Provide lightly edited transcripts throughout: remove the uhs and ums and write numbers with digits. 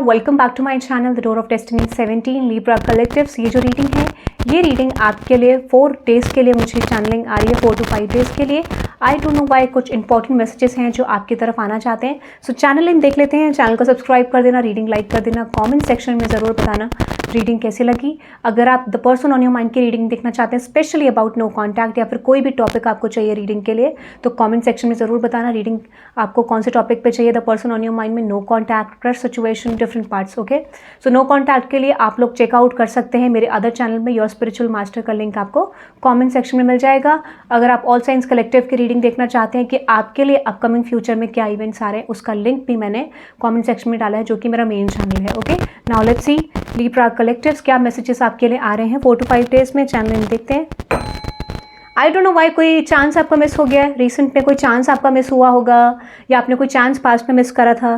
Welcome back to my channel the door of destiny 17 Libra collectives. ये जो reading है ये रीडिंग आपके लिए 4 डेज़ के लिए मुझे चैनलिंग आ रही है, 4 to 5 डेज़ के लिए। आई डोंट नो वाई, कुछ इंपॉर्टेंट मैसेजेस हैं जो आपकी तरफ आना चाहते हैं। सो चैनलिंग देख लेते हैं। चैनल को सब्सक्राइब कर देना, रीडिंग लाइक कर देना, कमेंट सेक्शन में ज़रूर बताना रीडिंग कैसी लगी। अगर आप the person on your mind की रीडिंग देखना चाहते हैं, स्पेशली अबाउट नो कॉन्टैक्ट या फिर कोई भी टॉपिक आपको चाहिए रीडिंग के लिए, तो कमेंट सेक्शन में ज़रूर बताना रीडिंग आपको कौन से टॉपिक पे चाहिए। The person on your mind में no contact, crush situation, different parts. Okay, so no contact के लिए आप लोग चेकआउट कर सकते हैं मेरे अदर चैनल में, योर स्पिरिचुअल मास्टर का लिंक आपको कमेंट सेक्शन में मिल जाएगा। अगर आप ऑल साइंस कलेक्टिव की रीडिंग देखना चाहते हैं कि आपके लिए अपकमिंग फ्यूचर में क्या इवेंट्स आ रहे हैं, उसका लिंक भी मैंने कमेंट सेक्शन में डाला है, जो कि मेरा मेन चैनल है। Okay, now let's see Libra collectives क्या मैसेजेस आपके लिए आ रहे हैं 4 to 5 डेज में। चैनल देखते हैं। आई डोंट नो वाई, कोई चांस आपका मिस हो गया है रिसेंट में, कोई चांस आपका मिस हुआ होगा या आपने कोई चांस पास्ट में मिस करा था।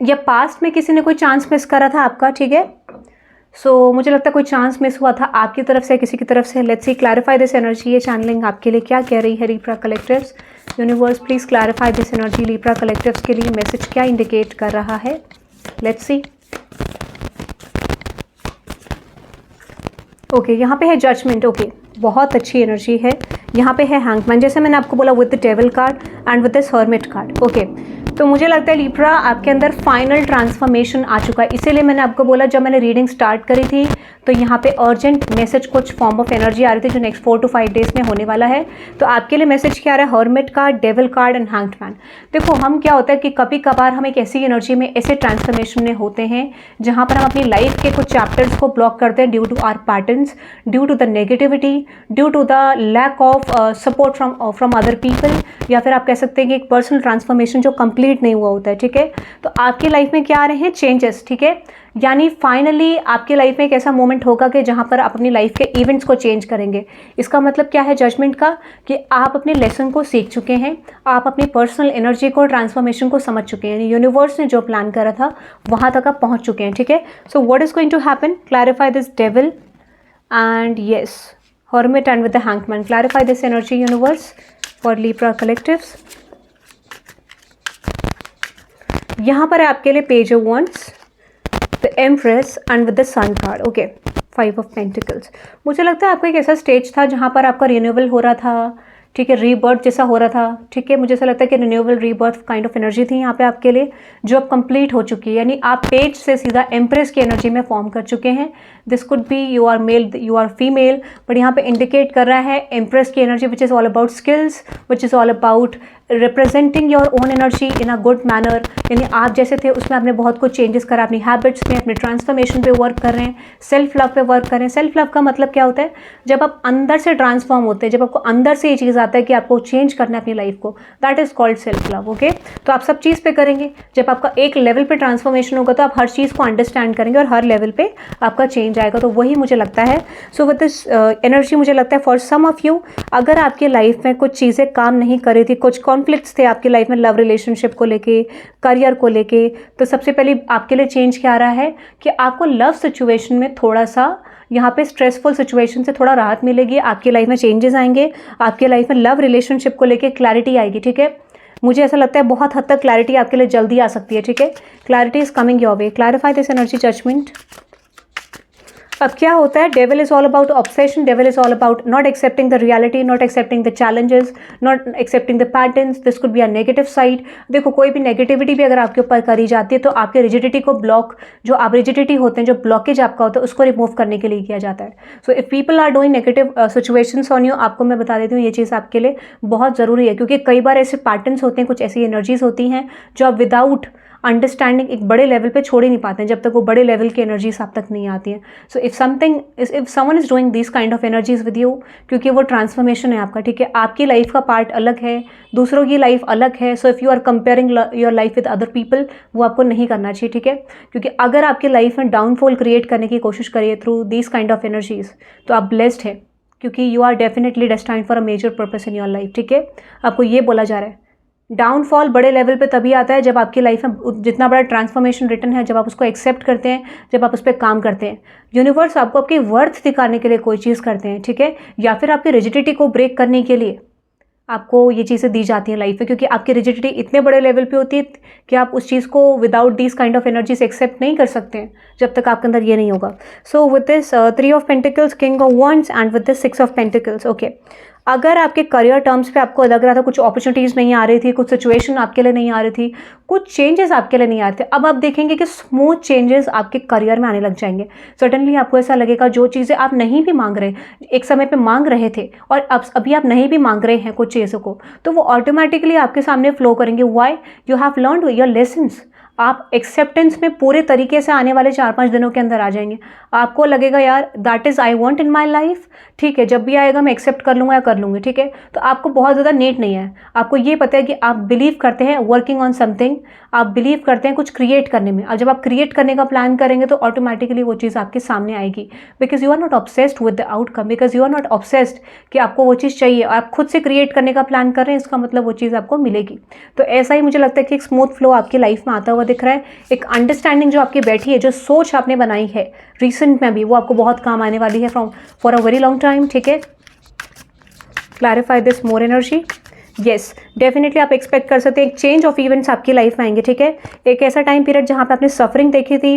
या पास्ट में किसी ने कोई चांस मिस करा था आपका, ठीक है। सो मुझे लगता है कोई चांस मिस हुआ था आपकी तरफ से, किसी की तरफ से। Let's see clarify this energy. ये चैनलिंग आपके लिए क्या कह रही है Libra collectives. Universe please clarify this energy. Libra collectives के लिए मैसेज क्या इंडिकेट कर रहा है, लेट्स सी। ओके, यहाँ पे है जजमेंट। ओके, बहुत अच्छी एनर्जी है। यहाँ पे है हैंगमैन, जैसे मैंने आपको बोला, with the devil card and with this hermit card. Okay, तो मुझे लगता है लिब्रा आपके अंदर फाइनल ट्रांसफॉर्मेशन आ चुका है। इसीलिए मैंने आपको बोला, जब मैंने रीडिंग स्टार्ट करी थी तो यहाँ पे अर्जेंट मैसेज, कुछ फॉर्म ऑफ एनर्जी आ रही थी जो नेक्स्ट 4 to 5 डेज में होने वाला है। तो आपके लिए मैसेज क्या आ रहा है, hermit card, devil card and hanged man. देखो, हम क्या होता है कि कभी कभार हम एक ऐसी एनर्जी में, ऐसे ट्रांसफॉर्मेशन में होते हैं जहाँ पर हम अपनी लाइफ के कुछ चैप्टर्स को ब्लॉक करते हैं due to our patterns, due to the negativity, due to the lack of support from other people, या फिर आप कह सकते हैं कि एक पर्सनल ट्रांसफॉर्मेशन जो कंप्लीट नहीं हुआ होता है, ठीक है। तो आपकी लाइफ में क्या आ रहे हैं, चेंजेस, ठीक है। यानी फाइनली आपकी लाइफ में एक ऐसा मोमेंट होगा कि जहां पर आप अपनी लाइफ के इवेंट्स को चेंज करेंगे। इसका मतलब क्या है जजमेंट का, कि आप अपने लेसन को सीख चुके हैं, आप अपनी पर्सनल एनर्जी को, ट्रांसफॉर्मेशन को समझ चुके हैं। यूनिवर्स ने जो प्लान करा था वहां तक आप पहुंच चुके हैं, ठीक है। So what is going to happen, clarify this devil and yes hermit and with the hangman. Clarify this energy universe for Libra collectives. यहाँ पर है आपके लिए page of wands, the empress and with the sun card. Okay, 5 of Pentacles। मुझे लगता है आपका एक ऐसा स्टेज था जहाँ पर आपका रिन्यूअल हो रहा था, ठीक है, रीबर्थ जैसा हो रहा था, ठीक है। मुझे ऐसा लगता है कि renewal rebirth kind of energy थी यहाँ पे आपके लिए, जो अब कंप्लीट हो चुकी है। यानी आप पेज से सीधा एम्प्रेस की एनर्जी में फॉर्म कर चुके हैं। This could be you are male, you are female, but यहाँ पे इंडिकेट कर रहा है एम्प्रेस की energy, which is all about skills, which is all about representing your own energy in a good manner. यानी आप जैसे थे उसमें आपने बहुत कुछ चेंजेस करा, अपनी हैबिट्स में, अपने ट्रांसफॉर्मेशन पे वर्क कर रहे हैं, सेल्फ लव पे वर्क कर रहे हैं। सेल्फ लव का मतलब क्या होता है, जब आप अंदर से ट्रांसफॉर्म होते हैं, जब आपको अंदर से ये चीज़ आता है कि आपको चेंज करना है अपनी लाइफ को, that is called self love. Okay, तो आप सब चीज़ पे करेंगे। जब आपका एक लेवल पे ट्रांसफॉर्मेशन होगा तो आप हर चीज़ को अंडरस्टैंड करेंगे और हर लेवल पे आपका चेंज आएगा। तो वही मुझे लगता है। सो विद दिस एनर्जी मुझे लगता है फॉर सम ऑफ यू, अगर आपकी लाइफ में कुछ चीज़ें काम नहीं कर रही थी, कुछ कॉन्फ्लिक्ट्स थे आपकी लाइफ में लव रिलेशनशिप को लेके, करियर को लेके, तो सबसे पहले आपके लिए चेंज क्या आ रहा है कि आपको लव सिचुएशन में थोड़ा सा, यहाँ पे स्ट्रेसफुल सिचुएशन से थोड़ा राहत मिलेगी। आपकी लाइफ में चेंजेस आएंगे, आपके लाइफ में लव रिलेशनशिप को लेके क्लैरिटी आएगी, ठीक है। मुझे ऐसा लगता है बहुत हद तक क्लैरिटी आपके लिए जल्दी आ सकती है, ठीक है। Clarity is coming your way. Clarify this energy judgement. अब क्या होता है, devil is all about obsession, devil is all about not accepting the reality, not accepting the challenges, not accepting the patterns. This could be a negative side. देखो, कोई भी negativity भी अगर आपके ऊपर करी जाती है तो आपके रिजिडिटी को ब्लॉक, जो आप रिजिडिटी होते हैं, जो ब्लॉकेज आपका होता है, उसको रिमूव करने के लिए किया जाता है। So if people are doing negative situations on you, आपको मैं बता देती हूँ ये चीज़ आपके लिए बहुत ज़रूरी है, क्योंकि कई बार ऐसे पैटर्न्स होते हैं, कुछ ऐसी एनर्जीज होती हैं जो आप विदाउट अंडरस्टैंडिंग एक बड़े लेवल पे छोड़ ही नहीं पाते हैं, जब तक वो बड़े लेवल की एनर्जीज आप तक नहीं आती हैं। So if someone is doing this kind of energies with you, क्योंकि वो ट्रांसफॉर्मेशन है आपका, ठीक है। आपकी लाइफ का पार्ट अलग है, दूसरों की लाइफ अलग है। So if you are comparing your life with other people, वो आपको नहीं करना चाहिए, ठीक है। क्योंकि अगर आपकी लाइफ में डाउनफॉल क्रिएट करने की कोशिश करिए through this kind of energies, तो आप ब्लेस्ड है, क्योंकि you are definitely destined for a major purpose in your life, ठीक है। आपको ये बोला जा रहा है। डाउनफॉल बड़े लेवल पे तभी आता है जब आपकी लाइफ में जितना बड़ा ट्रांसफॉर्मेशन रिटर्न है, जब आप उसको एक्सेप्ट करते हैं, जब आप उस पर काम करते हैं। यूनिवर्स आपको आपकी वर्थ दिखाने के लिए कोई चीज़ करते हैं, ठीक है, या फिर आपकी रिजिडिटी को ब्रेक करने के लिए आपको ये चीज़ें दी जाती हैं लाइफ में, क्योंकि आपकी रिजिडिटी इतने बड़े लेवल पे होती है कि आप उस चीज़ को without this kind of energies accept नहीं कर सकते हैं जब तक आपके अंदर ये नहीं होगा. So with this 3 of pentacles, king of wands and with this 6 of pentacles. Okay, अगर आपके करियर टर्म्स पे आपको लग रहा था कुछ अपॉर्चुनिटीज़ नहीं आ रही थी, कुछ सिचुएशन आपके लिए नहीं आ रही थी, कुछ चेंजेस आपके लिए नहीं आ रहे थे, अब आप देखेंगे कि स्मूथ चेंजेस आपके करियर में आने लग जाएंगे. सडनली आपको ऐसा लगेगा जो चीज़ें आप नहीं भी मांग रहे, एक समय पे मांग रहे थे और अब अभी आप नहीं भी मांग रहे हैं कुछ चीज़ों को, तो वो ऑटोमेटिकली आपके सामने फ्लो करेंगे. Why? You have learned your lessons. आप एक्सेप्टेंस में पूरे तरीके से आने वाले 4-5 दिनों के अंदर आ जाएंगे. आपको लगेगा यार that is I want in my life. ठीक है, जब भी आएगा मैं एक्सेप्ट कर लूँगा या कर लूँगी. ठीक है, तो आपको बहुत ज़्यादा नीड नहीं है. आपको ये पता है कि आप बिलीव करते हैं वर्किंग ऑन समथिंग, आप बिलीव करते हैं कुछ क्रिएट करने में. और जब आप क्रिएट करने का प्लान करेंगे तो ऑटोमेटिकली वो चीज़ आपके सामने आएगी. Because you are not obsessed with the outcome, because you are not obsessed कि आपको वो चीज़ चाहिए. आप खुद से क्रिएट करने का प्लान कर रहे हैं, इसका मतलब वो चीज़ आपको मिलेगी. तो ऐसा ही मुझे लगता है कि एक स्मूथ फ्लो आपकी लाइफ में आता हुआ दिख रहा है. एक अंडरस्टैंडिंग जो आपकी बैठी है, जो सोच आपने बनाई है रिसेंट में भी, वो आपको बहुत काम आने वाली है for a very long time. ठीक है, clarify this more energy. Yes, definitely आप एक्सपेक्ट कर सकते हैं एक चेंज ऑफ इवेंट्स आपकी लाइफ में आएंगे. ठीक है, एक ऐसा टाइम पीरियड जहाँ पे आपने सफरिंग देखी थी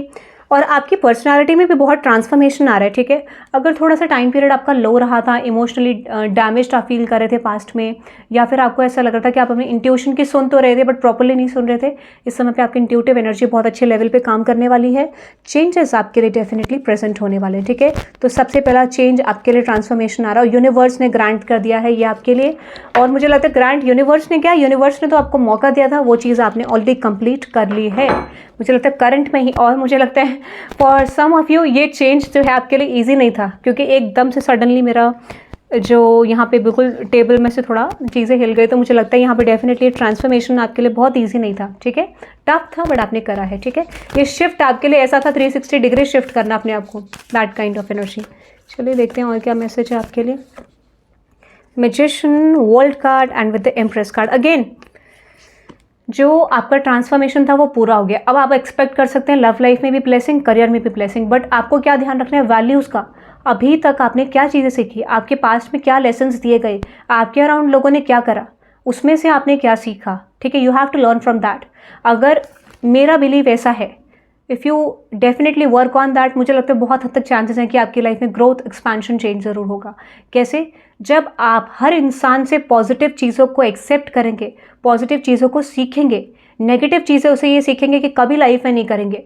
और आपकी पर्सनालिटी में भी बहुत ट्रांसफॉर्मेशन आ रहा है. ठीक है, अगर थोड़ा सा टाइम पीरियड आपका लो रहा था, इमोशनली डैमेज्ड आप फील कर रहे थे पास्ट में, या फिर आपको ऐसा लग रहा था कि आप अपनी इंट्यूशन की सुन तो रहे थे बट प्रॉपरली नहीं सुन रहे थे, इस समय पे आपकी इंट्यूटिव एनर्जी बहुत अच्छे लेवल पे काम करने वाली है. चेंजेस आपके लिए डेफिनेटली प्रेजेंट होने वाले हैं. ठीक है, तो सबसे पहला चेंज आपके लिए ट्रांसफॉर्मेशन आ रहा है. यूनिवर्स ने ग्रांट कर दिया है ये आपके लिए, और मुझे लगता है ग्रांट यूनिवर्स ने क्या, यूनिवर्स ने तो आपको मौका दिया था, वो चीज़ आपने ऑलरेडी कंप्लीट कर ली है मुझे लगता है करंट में ही. और मुझे लगता है फॉर सम ऑफ यू ये चेंज जो है आपके लिए ईजी नहीं था, क्योंकि एकदम से सडनली मेरा जो यहाँ पे बिल्कुल टेबल में से थोड़ा चीज़ें हिल गई, तो मुझे लगता है यहाँ पे डेफिनेटली ट्रांसफॉर्मेशन आपके लिए बहुत ईजी नहीं था. ठीक है, टफ था बट आपने करा है. ठीक है, ये शिफ्ट आपके लिए ऐसा था 360 डिग्री शिफ्ट करना अपने आप को, दैट काइंड ऑफ एनर्जी. चलिए देखते हैं और क्या मैसेज है आपके लिए. Magician, world card and with the empress card. Again जो आपका ट्रांसफॉर्मेशन था वो पूरा हो गया. अब आप एक्सपेक्ट कर सकते हैं लव लाइफ में भी ब्लेसिंग, करियर में भी ब्लेसिंग, बट आपको क्या ध्यान रखना है वैल्यूज़ का. अभी तक आपने क्या चीज़ें सीखी, आपके पास्ट में क्या लेसन्स दिए गए, आपके अराउंड लोगों ने क्या करा, उसमें से आपने क्या सीखा. ठीक है, you have to learn from that. अगर मेरा बिलीव ऐसा है, if you definitely work on that, मुझे लगता है बहुत हद तक चांसेस हैं कि आपकी लाइफ में ग्रोथ, एक्सपेंशन, चेंज ज़रूर होगा. कैसे? जब आप हर इंसान से पॉजिटिव चीज़ों को एक्सेप्ट करेंगे, पॉजिटिव चीज़ों को सीखेंगे, नेगेटिव चीज़ें उसे ये सीखेंगे कि कभी लाइफ में नहीं करेंगे,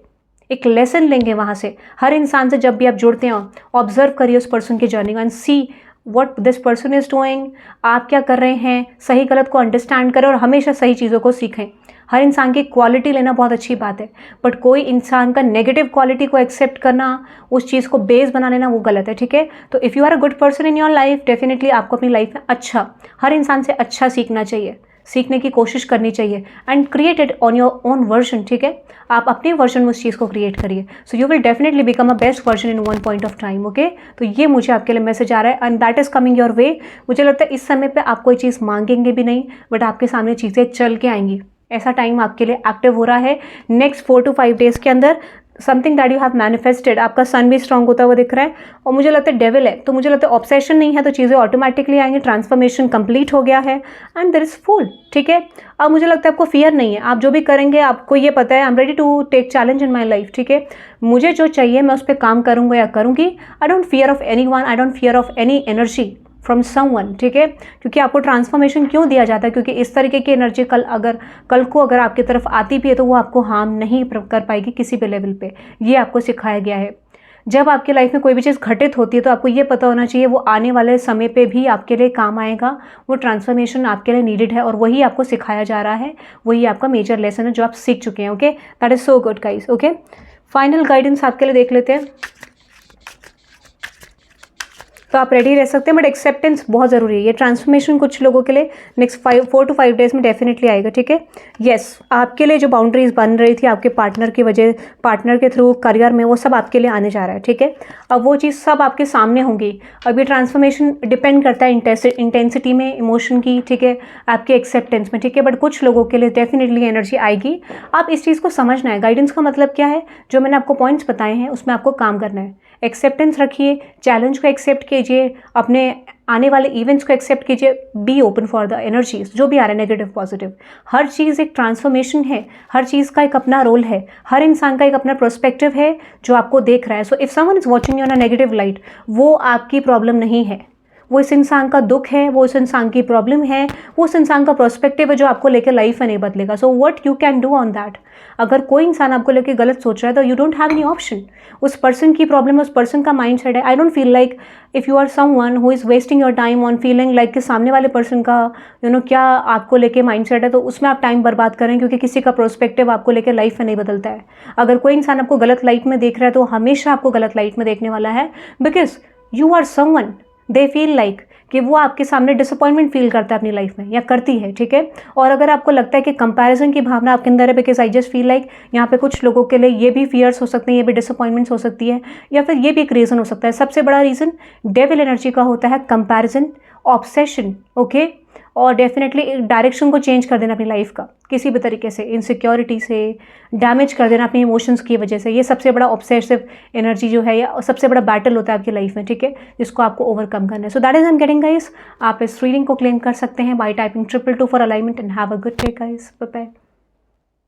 एक लेसन लेंगे वहाँ से. हर इंसान से जब भी आप जुड़ते हैं, ऑब्जर्व करिए उस पर्सन की journey and see what this person is doing, आप क्या कर रहे हैं, सही गलत को अंडरस्टैंड करें और हमेशा सही चीज़ों को सीखें. हर इंसान की क्वालिटी लेना बहुत अच्छी बात है, बट कोई इंसान का नेगेटिव क्वालिटी को एक्सेप्ट करना, उस चीज़ को बेस बना लेना, वो गलत है. ठीक है, तो if you are a good person in your life, definitely आपको अपनी लाइफ में अच्छा, हर इंसान से अच्छा सीखना चाहिए, सीखने की कोशिश करनी चाहिए and create it on your own version. ठीक है, आप अपने वर्जन में उस चीज़ को क्रिएट करिए. So you will definitely become a best version in one point of time. Okay, तो ये मुझे आपके लिए मैसेज आ रहा है and that is coming your वे. मुझे लगता है इस समय पे आप कोई चीज़ मांगेंगे भी नहीं, बट आपके सामने चीज़ें चल के आएंगी. ऐसा टाइम आपके लिए एक्टिव हो रहा है नेक्स्ट 4 to 5 डेज़ के अंदर. Something that you have manifested, आपका सन भी स्ट्रांग होता हुआ दिख रहा है, और मुझे लगता है डेविल है, तो मुझे लगता है ऑब्सेशन नहीं है, तो चीज़ें ऑटोमेटिकली आएंगी. ट्रांसफॉर्मेशन कंप्लीट हो गया है एंड देयर इज़ फुल. ठीक है, अब मुझे लगता है आपको फियर नहीं है, आप जो भी करेंगे आपको ये पता है I am ready to take challenge in my life. ठीक है, मुझे जो चाहिए मैं उस पर काम करूँगा या करूँगी. I don't fear of any one, I don't fear of any energy from someone. ठीक है, क्योंकि आपको ट्रांसफॉर्मेशन क्यों दिया जाता है, क्योंकि इस तरीके की एनर्जी कल को अगर आपकी तरफ आती भी है तो वो आपको हार्म नहीं कर पाएगी किसी भी लेवल पे. ये आपको सिखाया गया है. जब आपकी लाइफ में कोई भी चीज़ घटित होती है तो आपको ये पता होना चाहिए वो आने वाले समय पे भी आपके लिए काम आएगा. वो ट्रांसफॉर्मेशन आपके लिए नीडेड है और वही आपको सिखाया जा रहा है, वही आपका मेजर लेसन है जो आप सीख चुके हैं. Okay, that is so good guys. Okay, final guidance आपके लिए देख लेते हैं. तो आप रेडी रह सकते हैं, बट एक्सेप्टेंस बहुत ज़रूरी है. ये ट्रांसफॉर्मेशन कुछ लोगों के लिए नेक्स्ट 4 to 5 डेज़ में डेफिनेटली आएगा. ठीक है, येस, आपके लिए जो बाउंड्रीज बन रही थी आपके पार्टनर की वजह, पार्टनर के थ्रू, करियर में, वो सब आपके लिए आने जा रहा है. ठीक है, अब वो चीज़ सब आपके सामने होंगी. अब ये ट्रांसफॉर्मेशन डिपेंड करता है इंटेंसिटी में, इमोशन की. ठीक है, आपके एक्सेप्टेंस में. ठीक है, बट कुछ लोगों के लिए डेफिनेटली एनर्जी आएगी. आप इस चीज़ को समझना है. गाइडेंस का मतलब क्या है, जो मैंने आपको पॉइंट्स बताए हैं उसमें आपको काम करना है. एक्सेप्टेंस रखिए, चैलेंज को एक्सेप्ट कीजिए, अपने आने वाले इवेंट्स को एक्सेप्ट कीजिए, be open for the energies जो भी आ रहा है नेगेटिव पॉजिटिव। हर चीज़ एक ट्रांसफॉर्मेशन है, हर चीज़ का एक अपना रोल है, हर इंसान का एक अपना पर्सपेक्टिव है जो आपको देख रहा है। So if someone is watching you on a negative light, वो आपकी प्रॉब्लम नहीं है, वो इस इंसान का दुख है, वो इस इंसान की प्रॉब्लम है, वो उस इंसान का पर्सपेक्टिव है जो आपको लेकर लाइफ में नहीं बदलेगा। So what you can do on that. अगर कोई इंसान आपको लेकर गलत सोच रहा है तो you don't have any option. उस पर्सन की प्रॉब्लम है, उस पर्सन का माइंड सेट है। I don't feel like if you are someone who is wasting your time on feeling like कि सामने वाले पर्सन का क्या आपको लेके माइंड सेट है, तो उसमें आप टाइम बर्बाद करें, क्योंकि किसी का पर्सपेक्टिव आपको लेकर लाइफ में नहीं बदलता है। अगर कोई इंसान आपको गलत लाइट में देख रहा है तो हमेशा आपको गलत लाइट में देखने वाला है, because you are someone they feel like कि वो आपके सामने डिसअपॉइंटमेंट फील करता है अपनी लाइफ में या करती है, ठीक है। और अगर आपको लगता है कि कंपैरिजन की भावना आपके अंदर है, because I just feel like यहाँ पे कुछ लोगों के लिए ये भी फियर्स हो सकते हैं, ये भी डिसअपॉइंटमेंट्स हो सकती है, या फिर ये भी एक रीज़न हो सकता है। सबसे बड़ा रीज़न डेविल एनर्जी का होता है कंपैरिजन, ऑब्सेशन, ओके। और डेफिनेटली डायरेक्शन को चेंज कर देना अपनी लाइफ का किसी भी तरीके से, इनसिक्योरिटी से डैमेज कर देना अपने इमोशंस की वजह से। ये सबसे बड़ा ऑब्सेसिव एनर्जी जो है, या सबसे बड़ा बैटल होता है आपकी लाइफ में, ठीक है, जिसको आपको ओवरकम करना है। So that is I am getting guys. आप इस रीडिंग को क्लेम कर सकते हैं by typing 222 for alignment and have a good day guys. Bye bye.